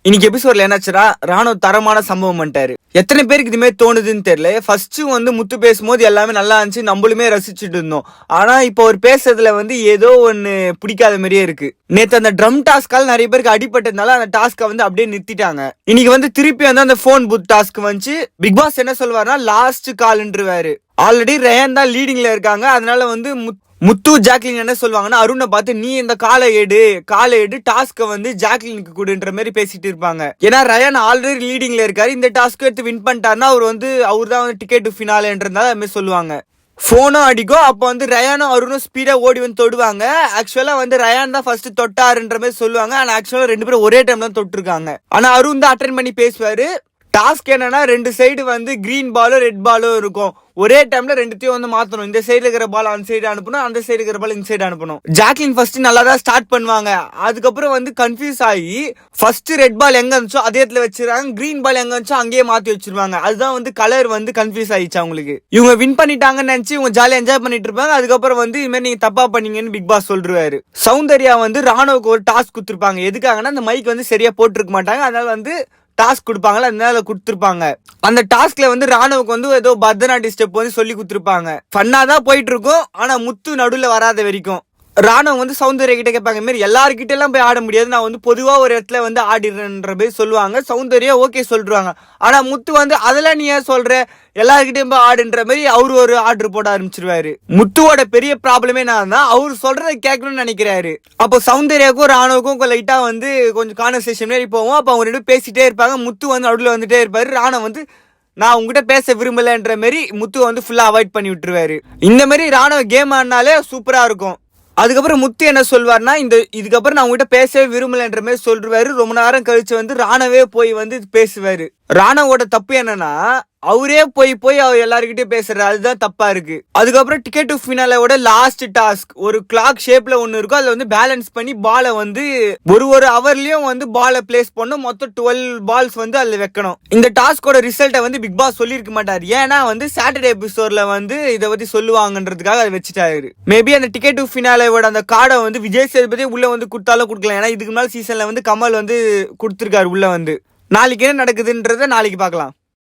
இன்னைக்கு எபிசோட்ல என்னாச்சுன்னா ராணுவ தரமான சம்பவம் பண்ணிட்டாரு. எத்தனை பேருக்கு இதுமே தோணுதுன்னு தெரியல. ஃபர்ஸ்ட் முத்து பேசும்போது எல்லாமே நல்லா இருந்துச்சு, நம்மளுமே ரசிச்சுட்டு இருந்தோம். ஆனா இப்போ ஒரு பேசுறதுல ஏதோ ஒண்ணு பிடிக்காத மாதிரியே இருக்கு. நேத்து அந்த ட்ரம் டாஸ்கால் நிறைய பேருக்கு அடிபட்டதுனால அந்த டாஸ்கை அப்படியே நிறுத்திட்டாங்க. இன்னைக்கு திருப்பி அந்த போன் பூத் டாஸ்க் வந்துச்சு. பிக் பாஸ் என்ன சொல்வாருன்னா லாஸ்ட் கால்ன்றுவாரு. ஆல்ரெடி ரயான் தான் லீடிங்ல இருக்காங்க. அதனால முத்து ஜாக்லின் என்ன சொல்லுவாங்கன்னா அருணை பார்த்து நீ இந்த காலை எடு டாஸ்க ஜாக்லினுக்கு கொடுன்ற மாதிரி பேசிட்டு இருப்பாங்க. ஏன்னா ரயான் ஆல்ரெடி லீடிங்ல இருக்காரு. இந்த டாஸ்க் எடுத்து வின் பண்ணிட்டாருன்னா அவர் தான் டிக்கெட் ஃபினாலேன்றதால அது மாதிரி சொல்லுவாங்க. போனும் அடிக்கும். அப்போ ரயானும் அருணும் ஸ்பீடா ஓடி தொடுவாங்க. ஆக்சுவலா ரயான் தான் ஃபர்ஸ்ட் தொட்டாருன்ற மாதிரி சொல்லுவாங்க. ஆனா ஆக்சுவலா ரெண்டு பேரும் ஒரே டைம்ல தான் தொட்டிருக்காங்க. ஆனா அருண் தான் அட்டென்ட் பண்ணி பேசுவாரு. டாஸ்க் என்னன்னா ரெண்டு சைடு கிரீன் பாலும் ரெட் பாலும் இருக்கும். ஒரே டைம்ல ரெண்டுத்தையும் மாத்தணும். இந்த சைடுல இருக்கிற பால் அந்த சைடு அனுப்பணும், அந்த சைடு இருக்கிற பால் இந்த சைடு அனுப்பணும். ஜாக்லின் ஃபர்ஸ்ட் நல்லா தான் ஸ்டார்ட் பண்ணுவாங்க. அதுக்கப்புறம் கன்ஃபியூஸ் ஆகி ஃபர்ஸ்ட் ரெட் பால் எங்க இருந்துச்சோ அதே இடத்துல வச்சிருக்காங்க, கிரீன் பால் எங்க இருந்துச்சோ அங்கேயே மாத்தி வச்சிருவாங்க. அதுதான் கலர் கன்ஃபியூஸ் ஆயிடுச்சு அவங்களுக்கு. இவங்க வின் பண்ணிட்டாங்கன்னு நினைச்சு இவங்க ஜாலியா என்ஜாய் பண்ணிட்டு இருப்பாங்க. அதுக்கப்புறம் இது மாதிரி நீங்க தப்பா பண்ணீங்கன்னு பிக் பாஸ் சொல்றாரு. சௌந்தர்யா ராணுவுக்கு ஒரு டாஸ்க் கொடுத்துருப்பாங்க. எதுக்காகன்னா அந்த மைக் சரியா போட்டிருக்க மாட்டாங்க. அதனால டாஸ்க் கொடுப்பாங்களா, அதனால கொடுத்துருப்பாங்க. அந்த டாஸ்க்ல ராணுவுக்கு ஏதோ பரதநாட்டிய ஸ்டெப் சொல்லி கொடுத்துருப்பாங்க. ஃபன்னா தான் போயிட்டு இருக்கும். ஆனா முத்து நடுவில் வராத வரைக்கும் ராணுவ சௌந்தர்யா கிட்ட கேட்பாங்க, மாரி எல்லாருக்கிட்ட எல்லாம் போய் ஆட முடியாது, நான் பொதுவா ஒரு இடத்துல ஆடிடுறேன்ற போய் சொல்லுவாங்க. சௌந்தர்யா ஓகே சொல்றாங்க. ஆனா முத்து அதெல்லாம் நீ ஏன் சொல்ற, எல்லாருக்கிட்டையும் போய் ஆடுன்ற மாதிரி அவரு ஒரு ஆர்டர் போட ஆரம்பிச்சிருவாரு. முத்துவோட பெரிய ப்ராப்ளமே நான் தான், அவரு சொல்றதை கேட்கணும்னு நினைக்கிறாரு. அப்போ சௌந்தர்யாவுக்கும் ராணுவுக்கும் லைட்டா கொஞ்சம் கான்வர்சேஷன் மாதிரி போவோம். அப்போ அவங்க ரெண்டு பேசிட்டே இருப்பாங்க. முத்து நடுவில் வந்துட்டே இருப்பாரு. ராணுவ நான் உங்ககிட்ட பேச விரும்பலன்ற மாதிரி முத்து ஃபுல்லா அவாய்ட் பண்ணி விட்டுருவாரு. இந்த மாதிரி ராணுவ கேம் ஆடினாலே சூப்பரா இருக்கும். அதுக்கப்புறம் முத்து என்ன சொல்வார்னா, இதுக்கப்புறம் நான் உங்ககிட்ட பேசவே விரும்பலன்ற மாதிரி சொல்றாரு. ரொம்ப நேரம் கழிச்சு ராணவே போய் பேசுவாரு. ராணவோட தப்பு என்னன்னா அவரே போய் அவர் எல்லாருக்கிட்டையும் பேசுறாரு. அதுதான் தப்பா இருக்கு. அதுக்கப்புறம் டிக்கெட் டு ஃபினாலோட லாஸ்ட் டாஸ்க் ஒரு கிளாக் ஷேப்ல ஒன்னு இருக்கும். அதுல பேலன்ஸ் பண்ணி பாலை ஒரு அவர்லயும் பாலை பிளேஸ் பண்ணும். மொத்தம் 12 பால்ஸ் அதுல வைக்கணும். இந்த டாஸ்கோட ரிசல்ட்டை பிக் பாஸ் சொல்லிருக்க மாட்டாரு. ஏன்னா சாட்டர்டே எபிசோட்ல இதை பத்தி சொல்லுவாங்கன்றதுக்காக அதை வச்சுட்டாரு. மேபி அந்த டிக்கெட் டு ஃபினாலோட அந்த கார்டை விஜய் சேதுபதி உள்ள கொடுத்தாலும் கொடுக்கலாம். ஏன்னா இதுக்கு மேல சீசன்ல கமல் கொடுத்திருக்காரு உள்ள நாளைக்கு என்ன நடக்குதுன்றத நாளைக்கு பார்க்கலாம்.